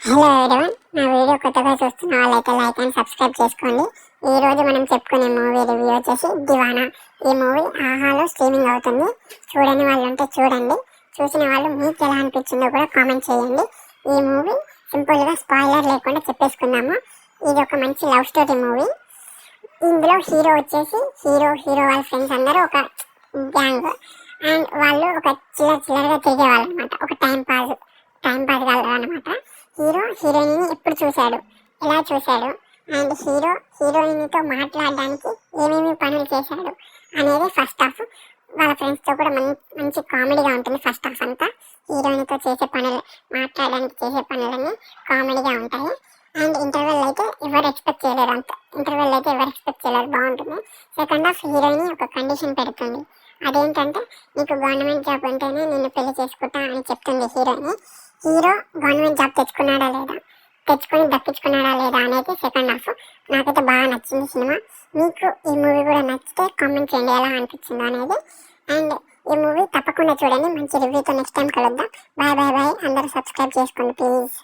Hello everyone, నా video కొత్తగా చూస్తున్న వాళ్ళైతే లైక్ అండ్ సబ్స్క్రైబ్ చేసుకోండి. ఈ రోజు మనం చెప్పుకునే మూవీ రివ్యూ వచ్చేసి దివానా. ఈ మూవీ ఆహాలో స్ట్రీమింగ్ అవుతుంది. చూడని వాళ్ళు ఉంటే చూడండి, చూసిన వాళ్ళు మీకు ఎలా అనిపించిందో కూడా కామెంట్ చేయండి. ఈ మూవీ సింపుల్గా స్పాయిలర్ లేకుండా చెప్పేసుకుందాము. ఇది ఒక మంచి లవ్ స్టోరీ మూవీ. ఇందులో హీరో వచ్చేసి హీరో వాళ్ళ ఫ్రెండ్స్ అందరూ ఒక గ్యాంగ్, అండ్ వాళ్ళు ఒక చిల్లరగా తిరిగేవాళ్ళు అనమాట. ఒక టైం పాస్ కలరు అనమాట. హీరో హీరోయిన్ ఎప్పుడు చూశాడు, ఎలా చూశాడు, అండ్ హీరోయిన్తో మాట్లాడడానికి ఏమేమి పనులు చేశాడు అనేది ఫస్ట్ హాఫ్. వాళ్ళ ఫ్రెండ్స్తో కూడా మంచి కామెడీగా ఉంటుంది. ఫస్ట్ హాఫ్ అంతా హీరోయిన్తో చేసే పనులు, మాట్లాడడానికి చేసే పనులన్నీ కామెడీగా ఉంటాయి. అండ్ ఇంటర్వెల్ అయితే ఎవరు ఎక్స్పెక్ట్ చేయలేరు, బాగుంటుంది. సెకండ్ హాఫ్ హీరోయిన్ ఒక కండిషన్ పెడుతుంది. అదేంటంటే, నీకు గవర్నమెంట్ జాబ్ ఉంటేనే నిన్ను పెళ్లి చేసుకుంటా అని చెప్తుంది హీరోయిన్. హీరో గవర్నమెంట్ జాబ్ దక్కించుకున్నాడా లేదా అనేది సెకండ్ హాఫ్. నాకైతే బాగా నచ్చింది సినిమా. మీకు ఈ మూవీ కూడా నచ్చితే కామెంట్ చేయండి ఎలా అనిపించిందో అనేది. అండ్ ఈ మూవీ తప్పకుండా చూడండి. మంచి రివ్యూతో నెక్స్ట్ టైం కలుద్దాం. బాయ్. అందరూ సబ్స్క్రైబ్ చేసుకోండి ప్లీజ్.